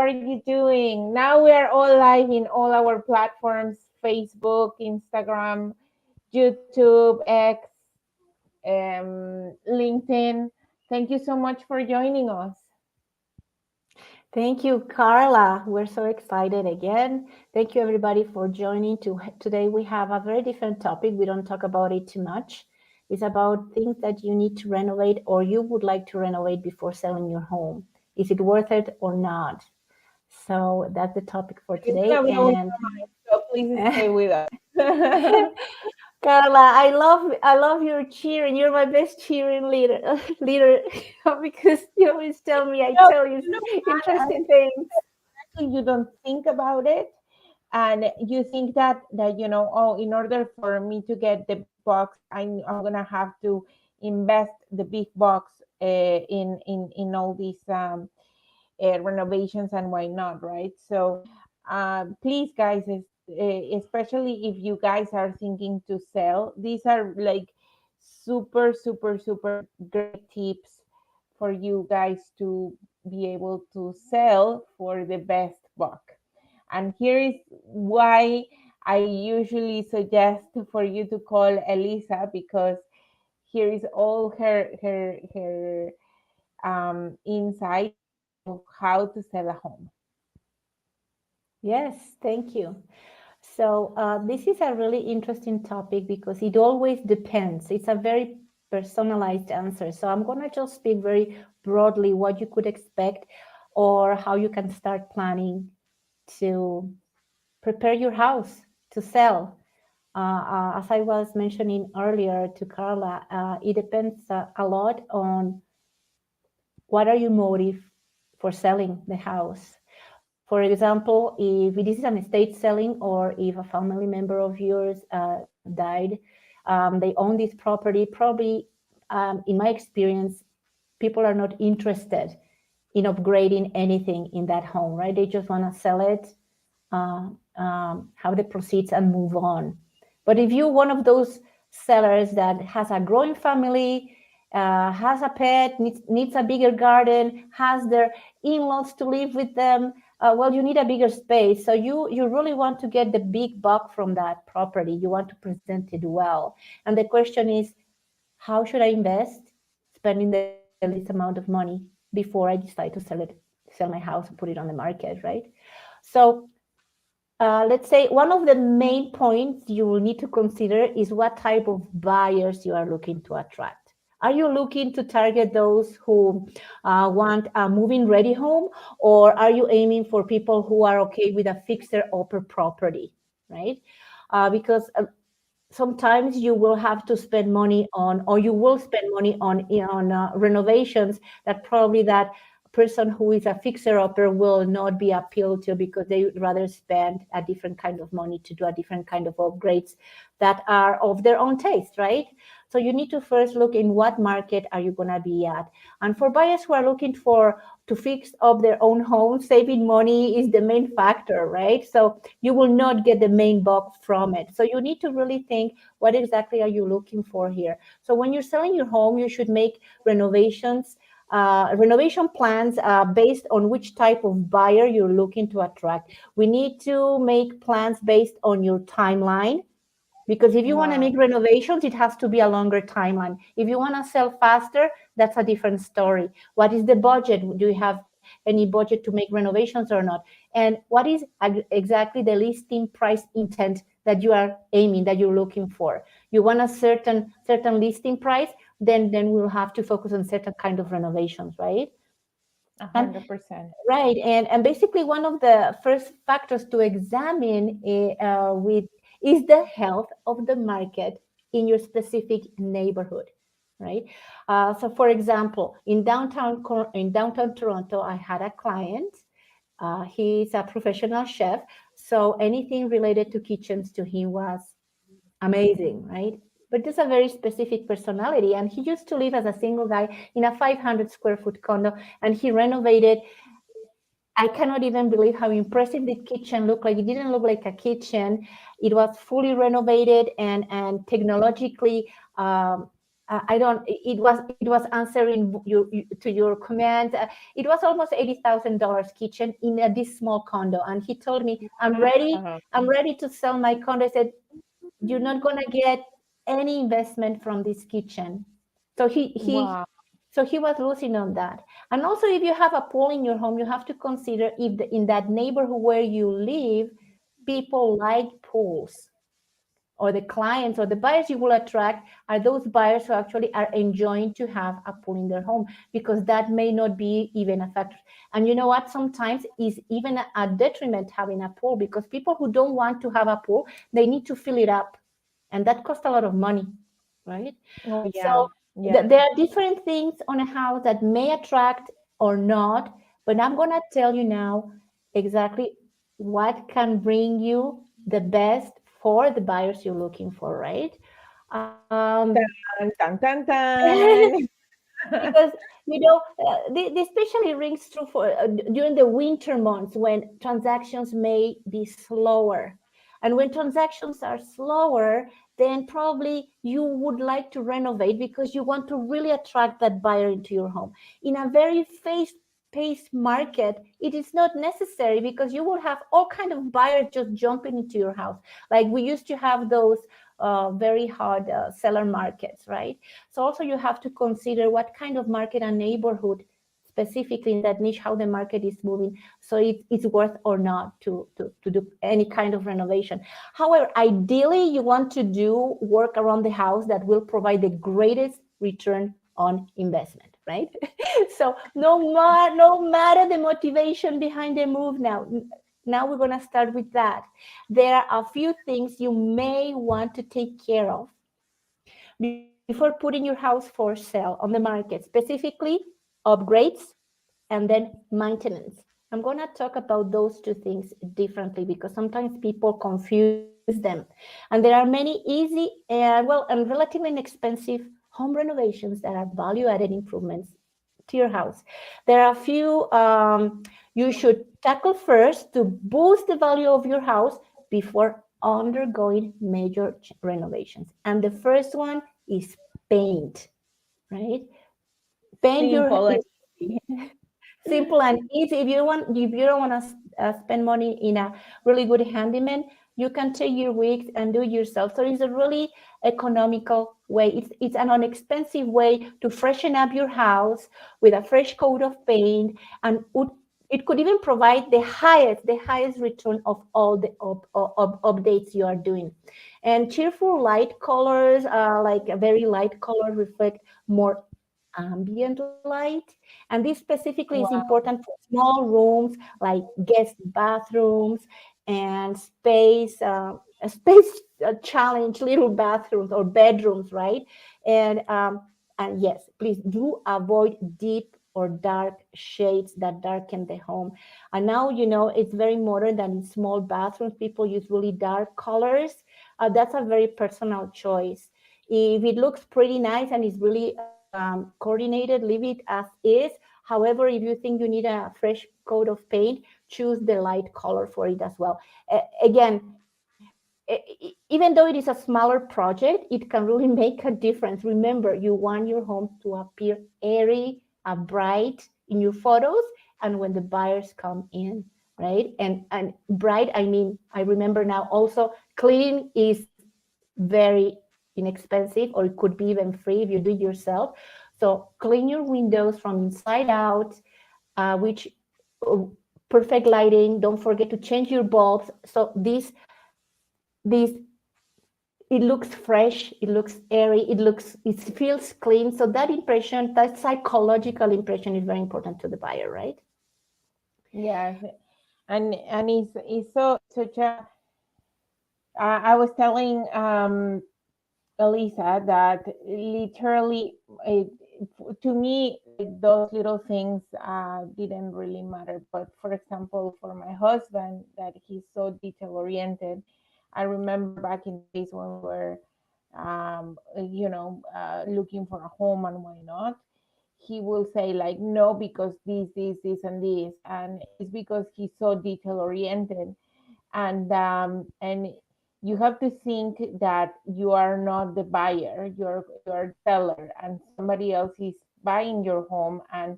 are you doing? Now we are all live in all our platforms: Facebook, Instagram, YouTube, X, LinkedIn. Thank you so much for joining us. Thank you, Carla. We're so excited again. Thank you, everybody, for joining. Today, we have a very different topic. We don't talk about it too much. It's about things that you need to renovate or you would like to renovate before selling your home. Is it worth it or not? So that's the topic for It's today. gonna blowing And your mind, so please stay with us. Carla, I love your cheering. You're my best cheering leader because you always tell me I No, tell you you know what? interesting things. Actually, you don't think about it, and you think that oh, in order for me to get the big box, I'm gonna have to invest the big box in all these renovations, and why not, right? So please, guys, especially if you guys are thinking to sell, these are like super super super great tips for you guys to be able to sell for the best buck. And here is why I usually suggest for you to call Elisa, because here is all her insight of how to sell a home. Yes, thank you. So this is a really interesting topic because it always depends. It's a very personalized answer. So I'm going to just speak very broadly what you could expect or how you can start planning to prepare your house to sell. As I was mentioning earlier to Carla, it depends a lot on what are your motive for selling the house. For example, if this is an estate selling or if a family member of yours died, they own this property, probably, in my experience, people are not interested in upgrading anything in that home, right? They just want to sell it, have the proceeds and move on. But if you're one of those sellers that has a growing family, has a pet, needs a bigger garden, has their in-laws to live with them, well, you need a bigger space. So you really want to get the big buck from that property. You want to present it well. And the question is, how should I invest spending the least amount of money before I decide to sell my house and put it on the market, right? So let's say one of the main points you will need to consider is what type of buyers you are looking to attract. Are you looking to target those who want a moving ready home, or are you aiming for people who are okay with a fixer upper property, right? Because sometimes you will have to spend money on, or you will spend money on renovations that probably that person who is a fixer upper will not be appealed to because they would rather spend a different kind of money to do a different kind of upgrades that are of their own taste, right? So you need to first look in what market are you going to be at. And for buyers who are looking for to fix up their own home, saving money is the main factor, right? So you will not get the main buck from it. So you need to really think, what exactly are you looking for here? So when you're selling your home, you should make renovation plans based on which type of buyer you're looking to attract. We need to make plans based on your timeline, because if you want to Wow. make renovations, it has to be a longer timeline. If you want to sell faster, that's a different story. What is the budget? Do you have any budget to make renovations or not? And what is exactly the listing price intent that you are aiming, that you're looking for? You want a certain listing price, then we'll have to focus on certain kind of renovations, right? And 100%. right, and basically one of the first factors to examine with is the health of the market in your specific neighborhood, right? So, for example, in downtown Toronto, I had a client. He's a professional chef, so anything related to kitchens to him was amazing, right? But just a very specific personality. And he used to live as a single guy in a 500 square foot condo, and he renovated. I cannot even believe how impressive the kitchen looked like. It didn't look like a kitchen. It was fully renovated and technologically I don't. It was answering to your command. It was almost $80,000 kitchen in this small condo, and he told me, "I'm ready. Uh, I'm ready to sell my condo." I said, "You're not gonna get any investment from this kitchen." So wow. he was losing on that. And also, if you have a pool in your home, you have to consider if in that neighborhood where you live, people like pools, or the clients or the buyers you will attract are those buyers who actually are enjoying to have a pool in their home, because that may not be even a factor. And you know what, sometimes is even a detriment having a pool, because people who don't want to have a pool, they need to fill it up, and that costs a lot of money, right? Oh yeah. So Yeah. there are different things on a house that may attract or not, but I'm going to tell you now exactly what can bring you the best for the buyers you're looking for, right? Um, Tan, tan, tan, tan. because this especially rings true for during the winter months when transactions may be slower, and when transactions are slower, then probably you would like to renovate because you want to really attract that buyer into your home. In a very fast paced market, it is not necessary, because you will have all kind of buyers just jumping into your house, like we used to have those very hard seller markets, right? So also you have to consider what kind of market and neighborhood specifically in that niche, how the market is moving. So it's worth or not to do any kind of renovation. However, ideally you want to do work around the house that will provide the greatest return on investment, right? So no matter the motivation behind the move now we're going to start with that. There are a few things you may want to take care of before putting your house for sale on the market, specifically upgrades and then maintenance. I'm going to talk about those two things differently because sometimes people confuse them. And there are many easy and relatively inexpensive home renovations that are value added improvements to your house. There are a few you should tackle first to boost the value of your house before undergoing major renovations. And the first one is paint, right? Paint your Simple and easy. simple and easy. If you don't want to spend money in a really good handyman, you can take your weeks and do it yourself. So it's a really economical way. It's an inexpensive way to freshen up your house with a fresh coat of paint, and it could even provide the highest return of all the updates you are doing. And cheerful light colors, like a very light color, reflect more ambient light. And this specifically is Wow. important for small rooms like guest bathrooms and space challenge little bathrooms or bedrooms, right? And and yes, please do avoid deep or dark shades that darken the home. And now it's very modern that in small bathrooms people use really dark colors. That's a very personal choice. If it looks pretty nice and is really coordinated, leave it as is. However, if you think you need a fresh coat of paint, choose the light color for it as well. Again, even though it is a smaller project, it can really make a difference. Remember, you want your home to appear airy, bright in your photos, and when the buyers come in, right? And bright, I mean, I remember now also cleaning is very inexpensive, or it could be even free if you do it yourself. So clean your windows from inside out, which uh, perfect lighting. Don't forget to change your bulbs. So this it looks fresh, it looks airy, it feels clean. So that impression, that psychological impression, is very important to the buyer, right? Yes. And it's so such a I was telling Elisa that literally it, to me like those little things didn't really matter, but for example for my husband that he's so detail oriented, I remember back in the days when we were looking for a home and why not, he will say like no because this and this, and it's because he's so detail oriented. And you have to think that you are not the buyer, you're the seller, and somebody else is buying your home, and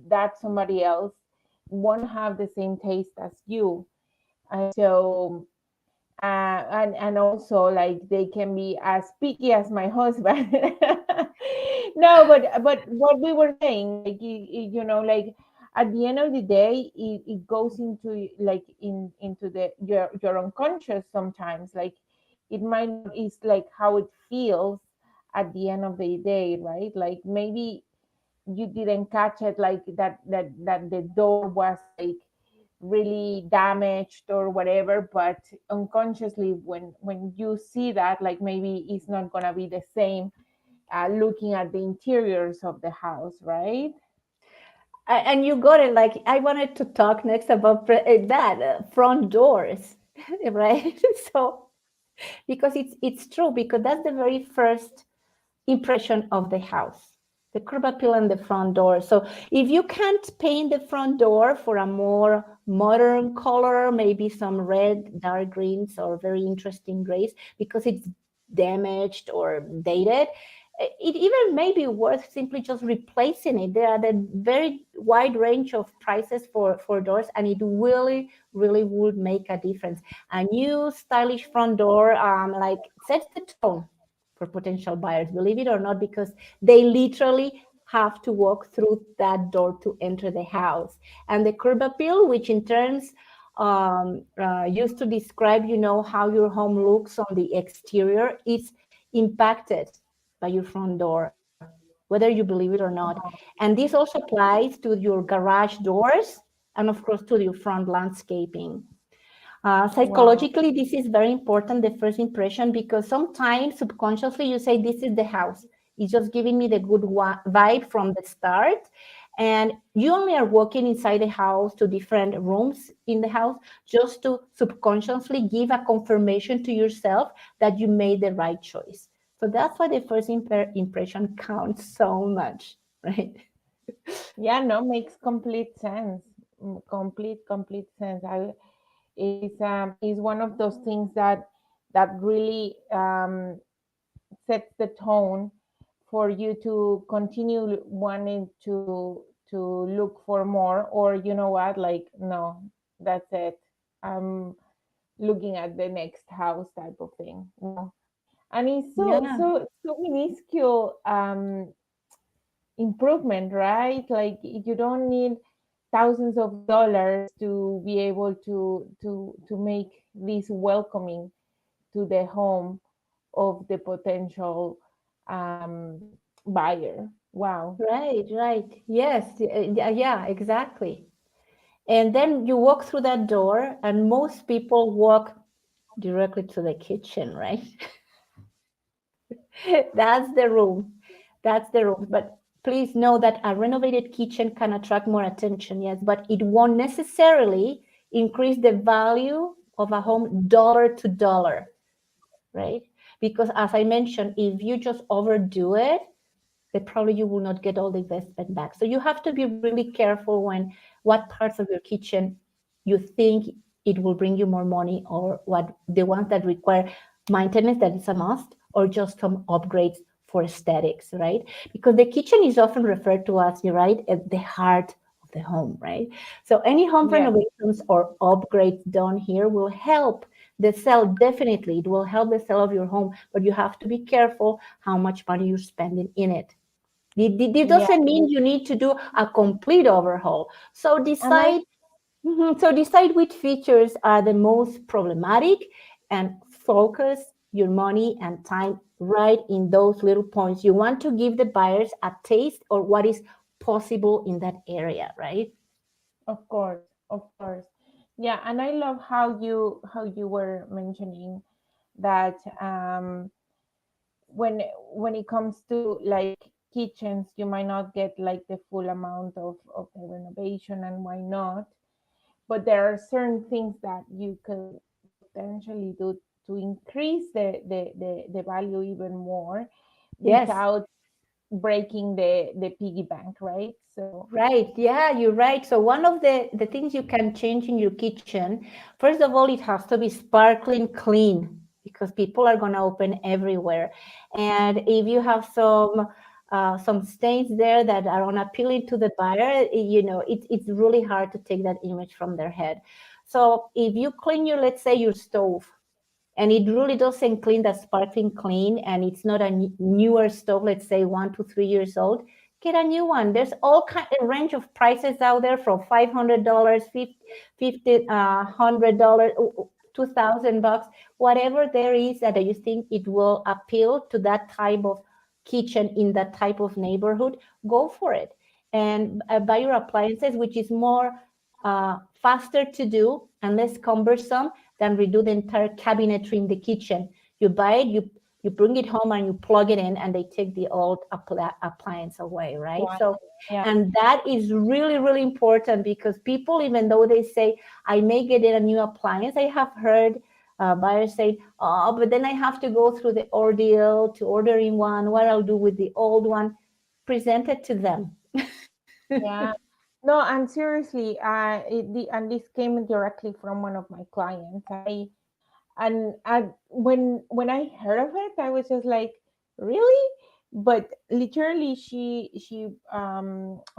that somebody else won't have the same taste as you. So and also like they can be as picky as my husband. No, but what we were saying, like like at the end of the day, it goes into like into the your unconscious sometimes. Like it might not is like how it feels at the end of the day, right? Like maybe you didn't catch it, like that the door was like really damaged or whatever, but unconsciously when you see that, like maybe it's not gonna be the same looking at the interiors of the house, right? And you got it. Like I wanted to talk next about that front doors, right? So because it's true, because that's the very first impression of the house, the curb appeal and the front door. So if you can't paint the front door for a more modern color, maybe some red, dark greens, or very interesting grays, because it's damaged or dated, it even may be worth simply just replacing it. There are the very wide range of prices for doors, and it really, really would make a difference. A new stylish front door like sets the tone for potential buyers, believe it or not, because they literally have to walk through that door to enter the house. And the curb appeal, which in terms used to describe, how your home looks on the exterior, is impacted by your front door, whether you believe it or not. And this also applies to your garage doors and, of course, to your front landscaping. Wow. Psychologically, this is very important, the first impression, because sometimes subconsciously you say, this is the house. It's just giving me the good vibe from the start. And you only are walking inside the house to different rooms in the house just to subconsciously give a confirmation to yourself that you made the right choice. So that's why the first impression counts so much, right? Yeah, no, makes complete sense. Complete sense. I is one of those things that really sets the tone for you to continue wanting to look for more, or you know what, like no, that's it, I'm looking at the next house type of thing. Wow. And it's Yeah, so minuscule improvement, right? Like you don't need thousands of dollars to be able to make this welcoming to the home of the potential buyer. Wow. right, right. Yes, yeah, exactly. And then you walk through that door, and most people walk directly to the kitchen, right? That's the room. That's the room. But please know that a renovated kitchen can attract more attention, yes, but it won't necessarily increase the value of a home dollar to dollar, right? Because as I mentioned, if you just overdo it, then probably you will not get all the investment back. So you have to be really careful when what parts of your kitchen you think it will bring you more money, or what the ones that require maintenance that is a must, or just some upgrades for aesthetics, right? Because the kitchen is often referred to as, you're right, at the heart of the home, right? So any home Yeah. renovations or upgrades done here will help the sale. Definitely it will help the sale of your home, but you have to be careful how much money you're spending in it. It Yeah. doesn't mean you need to do a complete overhaul. So And I decide, so decide which features are the most problematic, and focus your money and time right in those little points. You want to give the buyers a taste or what is possible in that area, right? Of course, of course. Yeah, and I love how you were mentioning that when when it comes to like kitchens, you might not get like the full amount of the renovation, and why not? But there are certain things that you could potentially do to increase the value even more Yes. without breaking the piggy bank, right? So Right. Yeah, you're right. So one of the things you can change in your kitchen, first of all, it has to be sparkling clean because people are going to open everywhere. And if you have some stains there that are unappealing to the buyer, it's really hard to take that image from their head. So if you clean your, let's say your stove, and it really doesn't clean that sparkling clean, and it's not a newer stove, let's say 1 to 3 years old, get a new one. There's all kind of range of prices out there from $500, 50, $100, $2,000, whatever there is that you think it will appeal to that type of kitchen in that type of neighborhood. Go for it and buy your appliances, which is more faster to do and less cumbersome than redo the entire cabinetry in the kitchen. You buy it, you bring it home and you plug it in, and they take the old appliance away, right? why? So, Yeah, and that is really, really important because people, even though they say, I may get a new appliance, I have heard buyers say, oh, but then I have to go through the ordeal to ordering one, what I'll do with the old one. Present it to them. yeah. No, and seriously, and this came directly from one of my clients. When I heard of it, I was just like, really? But literally, she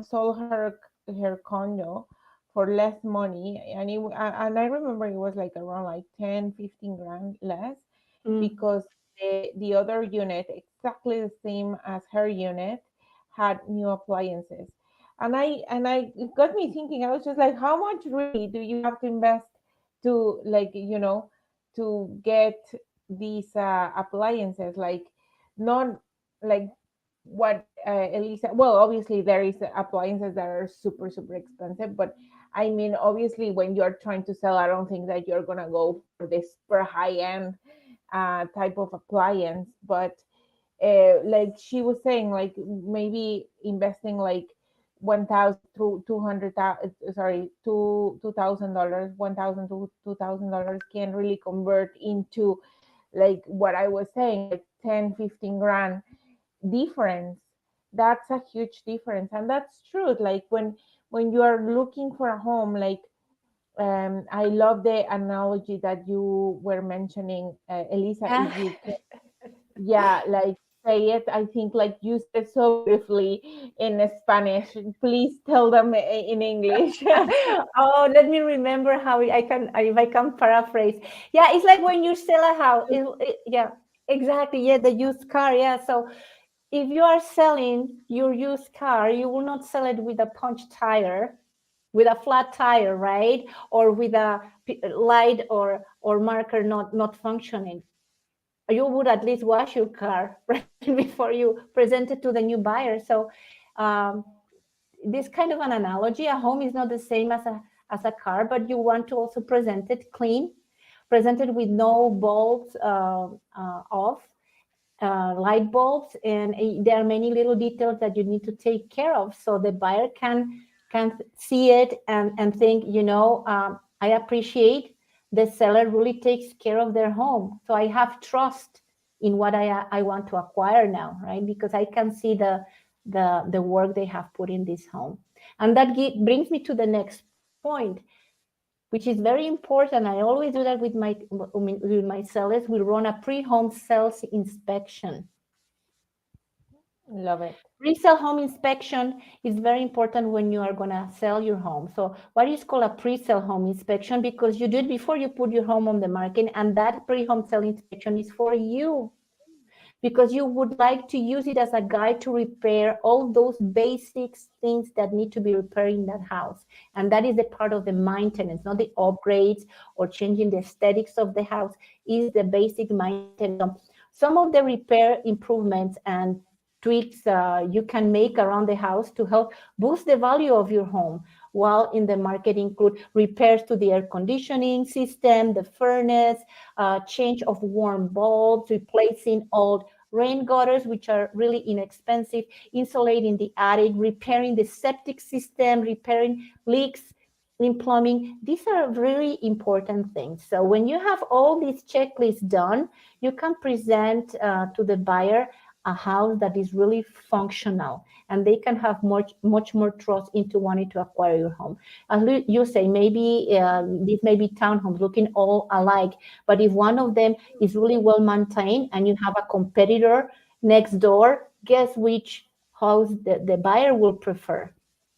sold her condo for less money, and I remember it was like around like 10-15 grand less, Mm. because the other unit, exactly the same as her unit, had new appliances. And I it got me thinking. I was just like, how much really do you have to invest to, like, to get these appliances? Like, not like what Elisa, well, obviously there is appliances that are super super expensive, but I mean, obviously when you're trying to sell, I don't think that you're gonna go for this super high end type of appliance. But like she was saying, like maybe investing like 1,000 to 200,000, sorry, $2,000, 1,000 to $2,000 can really convert into, like what I was saying, like 10-15 grand difference. That's a huge difference, and that's true. Like when you are looking for a home, like I love the analogy that you were mentioning, Elisa. Yeah. If you can, yeah, like say it. I think like you said it so beautifully in Spanish. Please tell them in English. Oh, let me remember how I can, if I can paraphrase. Yeah, it's like when you sell a house. Yeah, exactly. Yeah, the used car. Yeah. So if you are selling your used car, you will not sell it with a punch tire, with a flat tire, right? Or with a light or marker not functioning. You would at least wash your car right before you present it to the new buyer. So um, this kind of an analogy, a home is not the same as a car, but you want to also present it clean, present it with no bulbs off, light bulbs, and there are many little details that you need to take care of so the buyer can see it and think, I appreciate the seller really takes care of their home, so I have trust in what I want to acquire now, right? Because I can see the work they have put in this home. And that brings me to the next point, which is very important. I always do that with my sellers. We run a pre-home sales inspection. Love it. Pre-sale home inspection is very important when you are going to sell your home. So what is called a pre-sale home inspection? Because you do it before you put your home on the market, and that pre-home sale inspection is for you, because you would like to use it as a guide to repair all those basic things that need to be repaired in that house. And that is the part of the maintenance, not the upgrades or changing the aesthetics of the house, is the basic maintenance. Some of the repair improvements and tweaks you can make around the house to help boost the value of your home while in the market include repairs to the air conditioning system, the furnace, change of warm bulbs, replacing old rain gutters, which are really inexpensive, insulating the attic, repairing the septic system, repairing leaks in plumbing. These are really important things. So when you have all these checklists done, you can present to the buyer a house that is really functional, and they can have much more trust into wanting to acquire your home. As you say, maybe these may be townhomes looking all alike, but if one of them is really well maintained and you have a competitor next door, guess which house the buyer will prefer,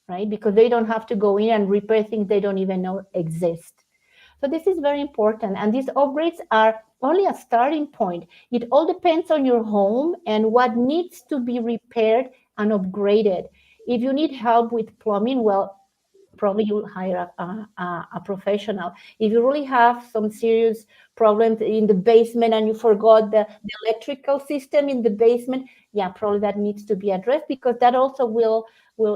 right? Because they don't have to go in and repair things they don't even know exist. So this is very important. And these upgrades are only a starting point. It all depends on your home and what needs to be repaired and upgraded. If you need help with plumbing, well, probably you'll hire a professional. If you really have some serious problems in the basement and you forgot the electrical system in the basement, yeah, probably that needs to be addressed, because that also will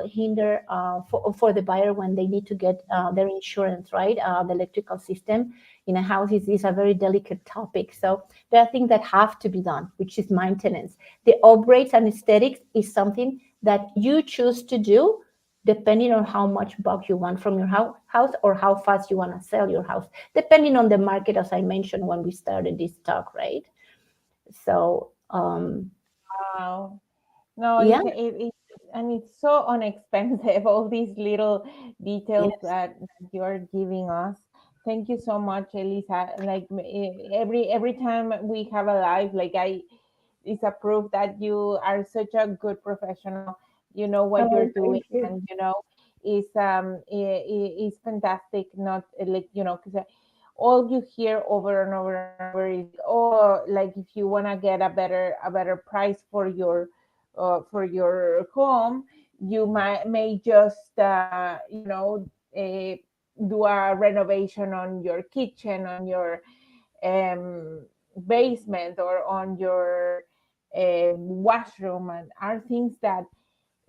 hinder for the buyer when they need to get their insurance, right? The electrical system in a house is a very delicate topic. So there are things that have to be done, which is maintenance. The upgrades and aesthetics is something that you choose to do depending on how much bulk you want from your house or how fast you want to sell your house, depending on the market, as I mentioned when we started this talk, right? So, Wow. No, yeah, it and it's so unexpensive. All these little details yes, that you are giving us. Thank you so much, Elisa. Like every time we have a live, like I, it's a proof that you are such a good professional. You know what you're oh, doing, thank you. and is fantastic. Not like because all you hear over and over and over is like, oh, like if you want to get a better price for your home, you may just uh, do a renovation on your kitchen, on your um, basement, or on your washroom, and are things that,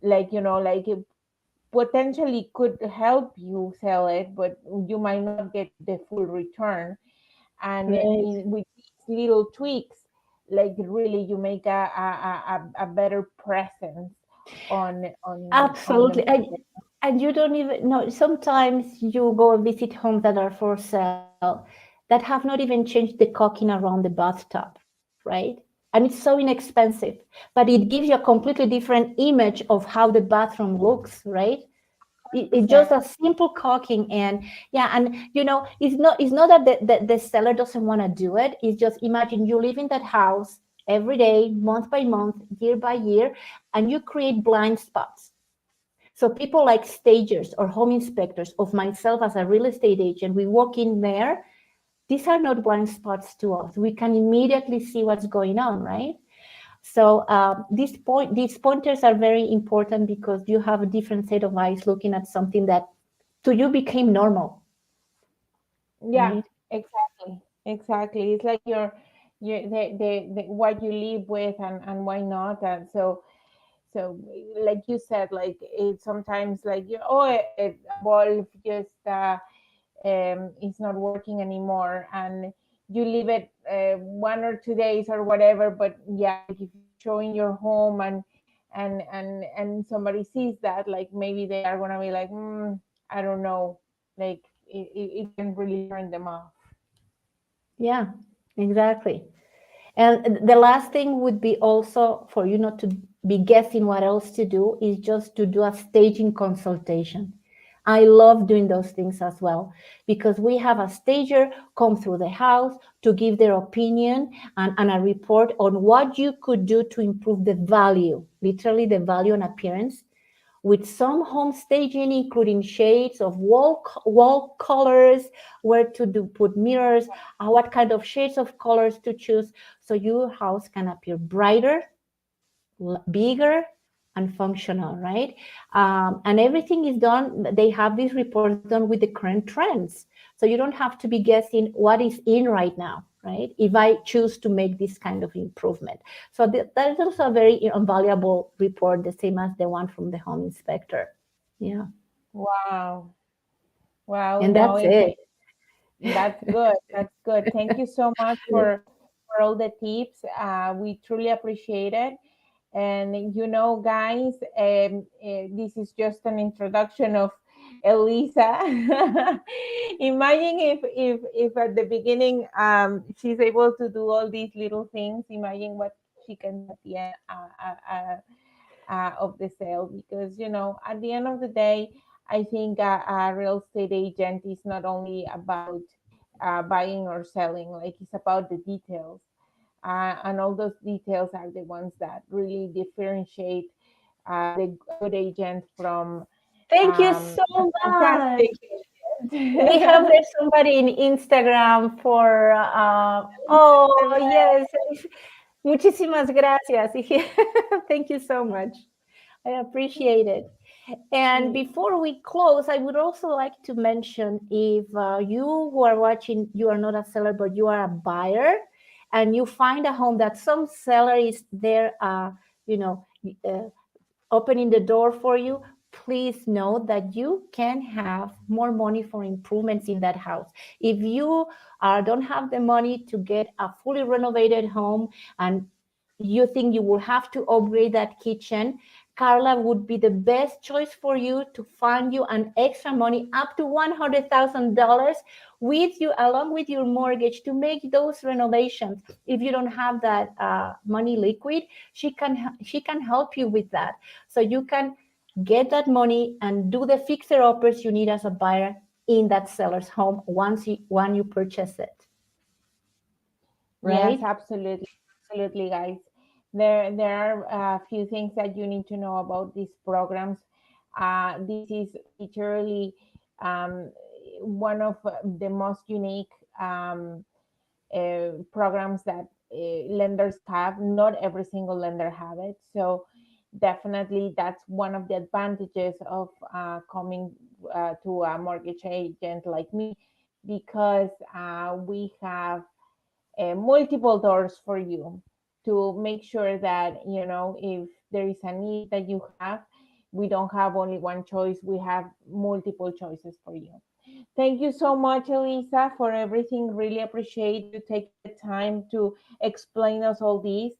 like like it potentially could help you sell it, but you might not get the full return. And Right. with these little tweaks, like really you make a better presence on the Absolutely. market. And you don't even know. Sometimes you go and visit homes that are for sale that have not even changed the caulking around the bathtub, right? And it's so inexpensive, but it gives you a completely different image of how the bathroom looks, right? It's just a 100%. simple caulking. And yeah, and it's not that the seller doesn't want to do it. It's just, imagine you live in that house every day, month by month, year by year, and you create blind spots. So people like stagers or home inspectors, of myself as a real estate agent, we walk in there, these are not blind spots to us. We can immediately see what's going on, right? So these pointers are very important because you have a different set of eyes looking at something that to you became normal, Yeah, right? exactly. It's like the what you live with, and why not. And so like you said, like it sometimes, like a bulb just is not working anymore, and you leave it 1 or 2 days or whatever. But yeah, like if you're showing your home, and somebody sees that, like maybe they are gonna be like, I don't know, like it can really turn them off. Yeah, exactly. And the last thing would be also for you not to be guessing what else to do, is just to do a staging consultation. I love doing those things as well, because we have a stager come through the house to give their opinion and a report on what you could do to improve the value, literally the value and appearance, with some home staging, including shades of wall colors, where to do put mirrors, what kind of shades of colors to choose, so your house can appear brighter, bigger, and functional, right? And everything is done. They have these reports done with the current trends, so you don't have to be guessing what is in right now, right? If I choose to make this kind of improvement, so that is also a very invaluable report, the same as the one from the home inspector. Yeah, Wow. Wow. and No, that's it. that's good. That's good. Thank you so much for all the tips. We truly appreciate it. And guys, this is just an introduction of Elisa. Imagine if at the beginning she's able to do all these little things. Imagine what she can do at the end of the sale. Because at the end of the day, I think a real estate agent is not only about buying or selling, like it's about the details, and all those details are the ones that really differentiate a good agent from Thank you a so much. fantastic We have agent. there somebody in Instagram for, oh, yes. Muchísimas gracias. Thank you so much. I appreciate it. And before we close, I would also like to mention, if you who are watching, you are not a seller, but you are a buyer, and you find a home that some seller is there, you know, uh, opening the door for you, please know that you can have more money for improvements in that house. If you don't have the money to get a fully renovated home, and you think you will have to upgrade that kitchen, Carla would be the best choice for you to fund you an extra money up to $100,000 with you, along with your mortgage, to make those renovations. If you don't have that money liquid, she can help you with that, so you can get that money and do the fixer uppers you need as a buyer in that seller's home when you purchase it, Yes, right? absolutely, absolutely, guys. There are a few things that you need to know about these programs. This is literally um, one of the most unique programs that lenders have. Not every single lender have it, so definitely that's one of the advantages of coming to a mortgage agent like me, because we have multiple doors for you to make sure that if there is a need that you have, we don't have only one choice, we have multiple choices for you. Thank you so much, Elisa, for everything. Really appreciate you taking the time to explain us all these.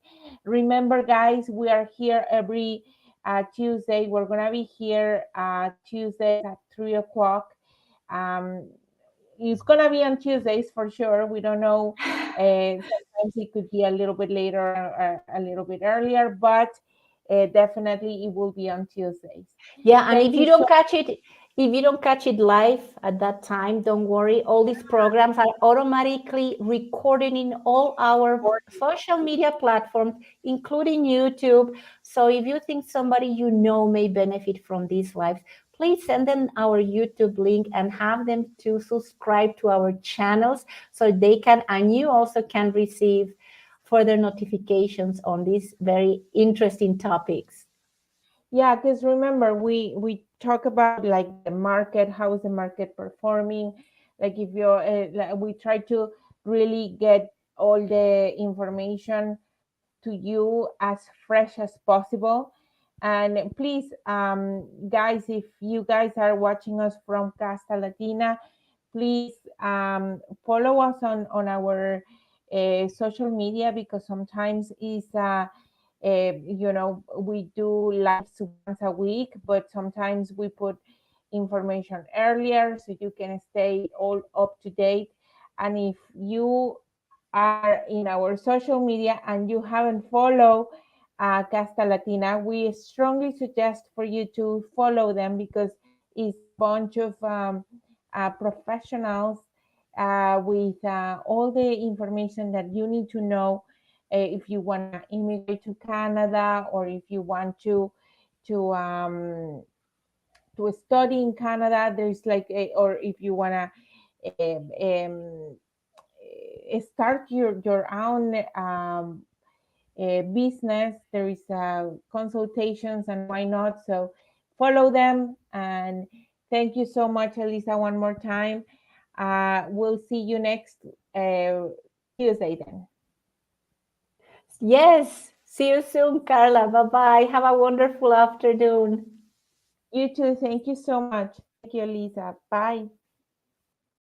Remember, guys, we are here every Tuesday. We're gonna be here Tuesdays at 3 o'clock. um, it's gonna be on Tuesdays for sure. We don't know. Sometimes it could be a little bit later or a little bit earlier, but definitely it will be on Tuesdays. Yeah, and Thank you so if you don't catch it live at that time, don't worry. All these programs are automatically recorded in all our much. social media platforms, including YouTube. So if you think somebody you know may benefit from these lives, please send them our YouTube link and have them to subscribe to our channels, so they can, and you also can receive further notifications on these very interesting topics. Yeah, because remember, we talk about like the market, how is the market performing? Like if you're, like we try to really get all the information to you as fresh as possible. And please, guys, if you guys are watching us from Casta Latina, please follow us on our social media, because sometimes is we do lives once a week, but sometimes we put information earlier so you can stay all up to date. And if you are in our social media and you haven't followed Casta Latina, we strongly suggest for you to follow them, because it's a bunch of professionals with all the information that you need to know if you want to immigrate to Canada, or if you want to um, to study in Canada. There's like or if you want to start your own business, there is consultations, and why not? So follow them. And thank you so much, Elisa, one more time. We'll see you next Tuesday then. Yes. See you soon, Carla. Bye bye. Have a wonderful afternoon. You too. Thank you so much. Thank you, Elisa. Bye.